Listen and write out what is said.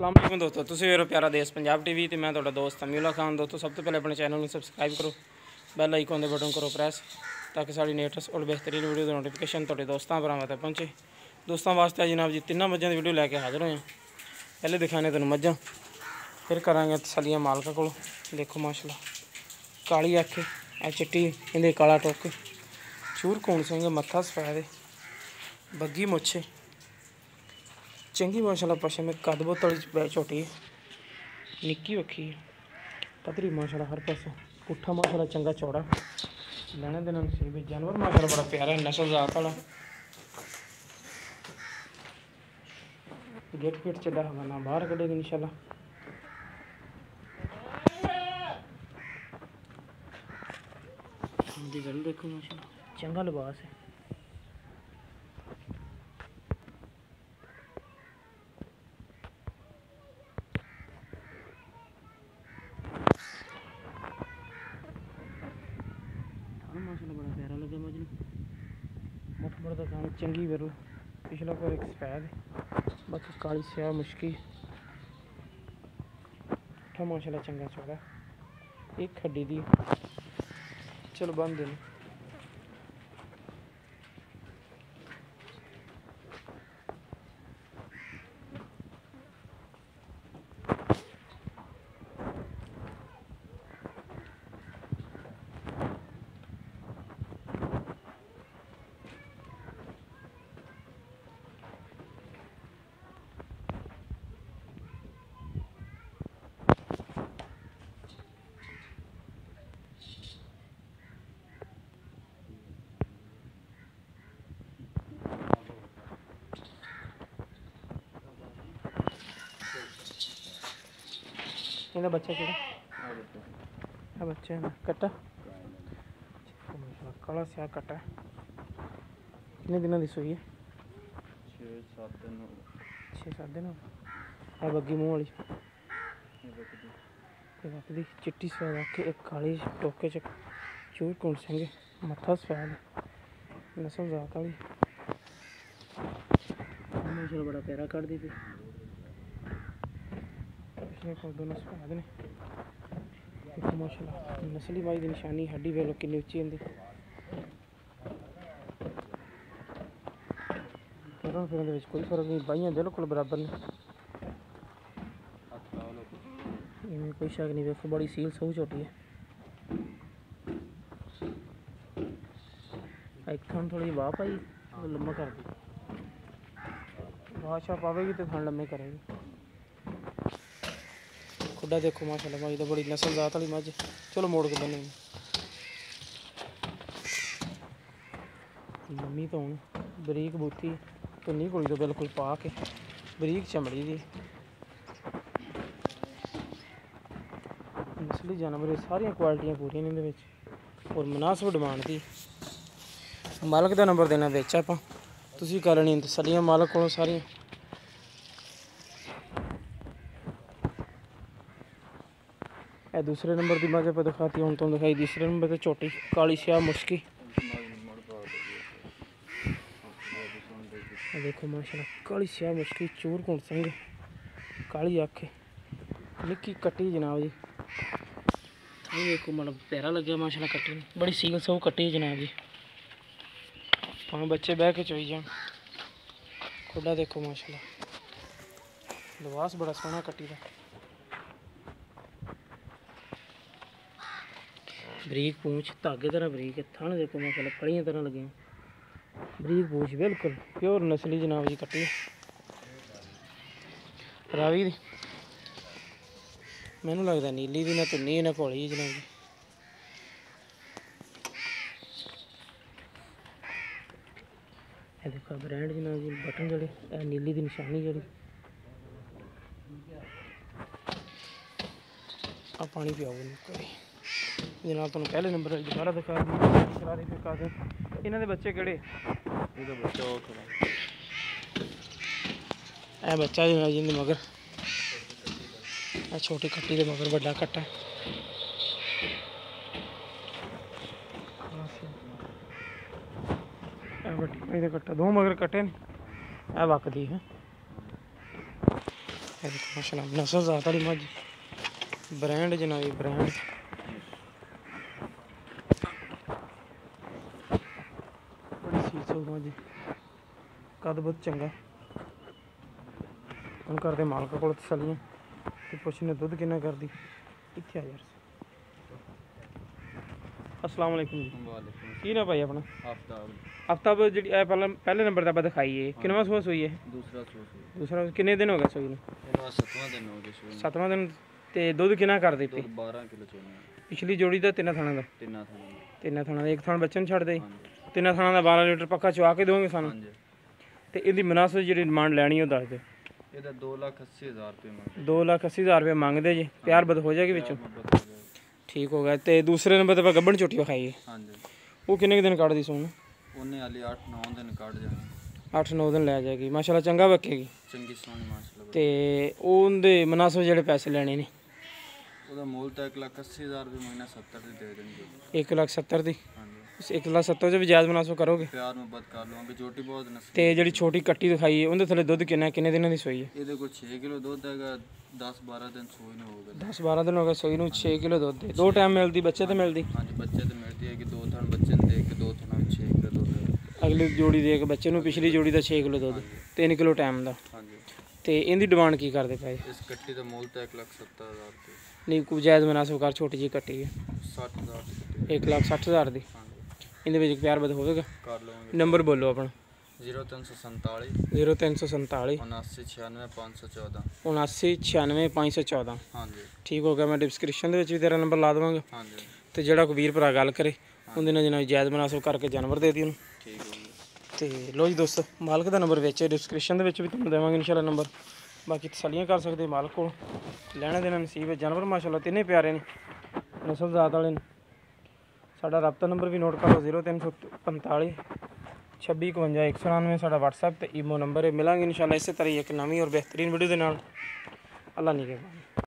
अस्सलाम वालेकुम दोस्तों, तुसीं मेरा प्यारा देश पंजाब टीवी ते मैं तुहाडा दोस्त समीउल्ला खान। दोस्तों सब तो पहले अपने चैनल में सबसक्राइब करो, बैल आइकन दे बटन करो प्रेस ताकि साड़ी लेटेस्ट और बेहतरीन वीडियो की नोटिफिकेशन तुहाडे दोस्तों भरावां तक पहुँचे। दोस्तों वास्ते जनाब जी तिन्ना मझां की वीडियो लैके हाजिर होए। पहले दिखाने तुहानूं मझां, फिर करांगे तसल्लियां मालका कोलों। देखो माशाल्लाह काली अख ए चिट्टी इंदे काला टोक चूर कौन सिंह मत्था सफेद बग्गी मुच्छे चंगी माशाल्लाह पशम में कद बोतल झोटी है निक्की वक्खी है पतरी माशाल्लाह हर पासों पुट्ठा माशाल्लाह चंगा चौड़ा लैने देना नसीब है। जानवर माशाल्लाह बड़ा प्यारा है, नस्ल जात वाला गेट गेट चढ़ा हवाना बाहर कढ़ेगी इंशाल्लाह। देखो माशाल्लाह चंगा लिबास है। माशाल्लाह बड़ा प्यारा लगे मुझे मुठ मुठ का खाना चंगी विरल पिछला पर एक सफेद बाकी काली स्याह मुश्की उठा माशाल्लाह चंगा चौड़ा एक खड्डी दी चलो बंद देने। इनका बच्चा क्या बच्चा है कट्टा काला स्याह कट्टा कितने दिनों की सूई है? 6-7 दिन है बग्गी मूँह वाली वकदी चिट्टी सफेद आख एक काली टोके च चूर कौन सिंह मत्था सफेद नस्ल जात वाली माशाल्लाह बड़ा प्यारा कर दी थी को दोनों सफेद ने देखो माशाल्लाह नस्ली बाई की निशानी हड्डी वेलो कितनी उच्ची होंगी फिर फिर कोई फर्क नहीं बाइयां बिल्कुल बराबर ने इनमें कोई शक नहीं। देखो बड़ी सील सहू छोटी है एक थान थोड़ी वाह पाई लम्बा कर दी वाह शाह पावेगी तो थान लम्बे करेगी। खुडा देखो माशाल्लाह मज तो बड़ी नस्ल जात वाली मझ चलो मोड़ के बने लम्मी तो हूँ बरीक बूथी धुनी कुड़ी तो बिल्कुल पा के बरीक चमड़ी दी नस्ली जानवर सारिया क्वालिटियाँ पूरियां ने और मुनासिब डिमांड थी। मालक का नंबर देना बिच आप तुसीं कर लेनी तसल्लियां मालक को सारियां। ए दूसरे नंबर की मज़ पर दिखाती हूँ तुम दिखाई तीसरे नंबर पर छोटी काली स्याह मुश्की देखो माशाल्लाह काली स्याह मुश्की चूर कौन सिंह काली अख निक्की कट्टी जनाब जी देखो मतलब प्यारा लगे माशाल्लाह कट्टी बड़ी सील सौ कट्टी जनाब जी भावें बच्चे बह के चोई जान। खुडा देखो माशाल्लाह लिबास बड़ा सोहना कट्टी का बरीक पूंछ धागे तरह बरीक है थन देखो माशाल्लाह फड़ियां तरह लगे बरीक पूंछ बिल्कुल प्योर नस्ली जनाब जी कट्टी रावी दी मैनू लगता नीली दी ना तुन्नी ना घोली जनाब जी। देखो ब्रांड जनाब जी बटन जड़े नीली की निशानी जड़ी आ पानी पियाओ जनाब तुम पहले नंबर दोबारा दिखा दी दिखा दें इन्हों के बच्चे केड़े ए बच्चा जनाब जी मगर छोटी कट्टी के मगर बड़ा कट्टा कट्टा दो मगर कट्टे ने वकदी है माशाल्लाह नस्ल ज़ात वाली मझ ब्रांड जनाब ब्रांड बड़ी सीसो मझ कद बहुत चंगा हम करते मालका को तसलियां ते पुछने दुध किन्ना करदी इत्थे आ यार अस्सलाम वालेकुम जी की ना भाई अपना आफ्ताब जी पहले नंबर तो दिखाई है किनवा सूआ सूई है दूसरा किन्ने दिन हो गए सूई 7वां दिन ते दुध किन्ना कर दी 12 किलो चोना पिछली जोड़ी का तिना थाना का एक थान बच्चे छड़ दे तिना थाना का 12 लीटर पक्का चुआ के दोगे सानू ते इहदी मुनासिब जी डिमांड लैनी हो दस दे ਇਹਦਾ 2,80,000 रुपये मंगਦੇ 2,80,000 रुपये मंगते जी प्यार बद हो जाएगी बिचों ठीक हो गया तो दूसरे नंबर पर गब्बन झोटी विखाई है हाँ जी वो किन्ने दिन कट दी सोन ਉਹਨੇ ਹਾਲੇ 8-9 ਦਿਨ ਕੱਢ ਜਾਣੇ 8-9 दिन लै जाएगी माशाल्लाह चंगा बकेगी ਚੰਗੀ ਸੋਹਣੀ ਮਾਸ਼ਾਅੱਲਾ ਤੇ ਉਹਦੇ ਮੁਨਾਸਿਬ ਜਿਹੜੇ ਪੈਸੇ ਲੈਣੇ ਨੇ ਉਹਦਾ ਮੁੱਲ ਤਾਂ 1,80,000 ਰੁਪਏ ਮਹੀਨਾ 70 ਦੇ ਦੇ ਦੇਣਗੇ 1,70,000 ਦੀ ਹਾਂਜੀ 1,70,000 ਚ ਵੀ ਜਾਇਜ਼ ਮੁਨਾਸਿਬ ਕਰੋਗੇ ਪਿਆਰ ਮੁਹੱਬਤ ਕਰ ਲਵਾਂਗੇ ਛੋਟੀ ਬਹੁਤ ਨਸਲ ਤੇ ਜਿਹੜੀ ਛੋਟੀ ਕੱਟੀ ਦਿਖਾਈ ਹੈ ਉਹਦੇ ਥੱਲੇ ਦੁੱਧ ਕਿੰਨੇ ਦਿਨਾਂ ਦੀ ਸੋਈ ਹੈ ਇਹਦੇ ਕੋਲ 6 ਕਿਲੋ ਦੁੱਧ ਹੈਗਾ 10-12 ਦਿਨ ਸੂਈ ਨੂੰ ਹੋਊਗਾ 10-12 ਦਿਨ ਹੋ ਗਏ ਸੋਈ ਨੂੰ 6 ਕਿਲੋ ਦੁੱਧ ਦੇ ਦੋ ਟਾਈਮ ਮਿਲਦੀ ਬੱਚੇ ਤੇ ਮਿਲਦੀ ਹਾਂਜੀ ਬੱਚੇ ਤੇ ਮਿਲਦੀ ਹੈ ਕਿ ਦੋ ਥਣ ਬੱਚੇ ਨੂੰ ਦੇ ਕੇ ਦੋ ਥਣਾਂ ਵਿੱਚ 6 ਕਿਲੋ ਦੁੱਧ ਹੈ ਅਗਲੀ ਜੋੜੀ ਦੇ ਕੇ ਬੱਚੇ ਨੂੰ ਪਿਛਲੀ ਜੋੜੀ ਦਾ 6 ਕਿਲੋ ਦੁੱਧ 3 ਕਿਲੋ ਟਾਈਮ ਦਾ ਹਾਂਜੀ ਤੇ ਇਹਦੀ ਡਿਮਾਂਡ ਕੀ ਕਰਦੇ ਪਏ ਇਸ ਕੱਟੀ ਦਾ ਮੁੱਲ ਤਾਂ 1,70,000 ਰੁਪਏ ਨਹੀਂ ਕੋਈ ਜਾਇਜ਼ ਮੁਨਾਸਿਬ ਕਰ ਛੋਟੀ ਜੀ ਕੱਟੀ ਹੈ 60,000 ਦੀ 1,60,000 ਦੀ ਹਾਂਜੀ ਇਹਦੇ ਵਿੱਚ ਪਿਆਰ ਬਦ ਹੋਵੇਗਾ ਕਰ ਲਵਾਂਗੇ ਨੰਬਰ ਬੋਲੋ ਆਪਣਾ 0347 0347 79 79969514 ਹਾਂਜੀ ਠੀਕ ਹੋ ਗਿਆ ਮੈਂ ਡਿਸਕ੍ਰਿਪਸ਼ਨ ਦੇ ਵਿੱਚ ਵੀ ਤੇਰਾ ਨੰਬਰ ਲਾ ਦੇਵਾਂਗਾ ਹਾਂਜੀ ਤੇ ਜਿਹੜਾ ਕੋਈ ਵੀਰ ਭਰਾ ਗੱਲ ਕਰੇ ਉਹਦੇ ਨਾਲ ਜਨਾਬ ਜਾਇਜ਼ ਮੁਨਾਸਿਬ ਕਰਕੇ ਜਾਨਵਰ ਦੇ ਦੀ ਉਹਨੂੰ ਠੀਕ ਹੋ ਗਿਆ ਤੇ ਲੋ ਜੀ ਦੋਸਤੋ ਮਾਲਕ ਦਾ ਨੰਬਰ ਵਿੱਚ ਡਿਸਕ੍ਰਿਪਸ਼ਨ ਦੇ ਵਿੱਚ ਵੀ ਤੁਹਾਨੂੰ ਦੇਵਾਂਗੇ ਇਨਸ਼ਾਅੱਲਾ ਨੰਬਰ ਬਾਕੀ ਤਸੱਲੀਆਂ ਕਰ ਸਕਦੇ ਮਾਲਕ ਕੋਲ ਲੈਣਾ ਦੇਣਾ ਨਸੀਬ ਹੈ ਜਾਨਵਰ ਮਾਸ਼ਾਅੱਲਾ ਤਿੰਨੇ ਪਿਆਰੇ ਨੇ ਨਸਲ ਜ਼ਾਤ ਵਾਲੇ ਨੇ ਸਾਡਾ ਰਾਬਤਾ ਨੰਬਰ ਵੀ ਨੋਟ ਕਰ ਲਓ 0345 2651 199 ਸਾਡਾ WhatsApp ਤੇ ਈਮੋ ਨੰਬਰ ਹੈ ਮਿਲਾਂਗੇ ਇਨਸ਼ਾਅੱਲਾ ਇਸੇ ਤਰ੍ਹਾਂ ਹੀ ਇੱਕ ਨਵੀਂ ਔਰ ਬਿਹਤਰੀਨ ਵੀਡੀਓ ਦੇ ਨਾਲ ਅੱਲਾ ਨਿਗਹਿਬਾਨ।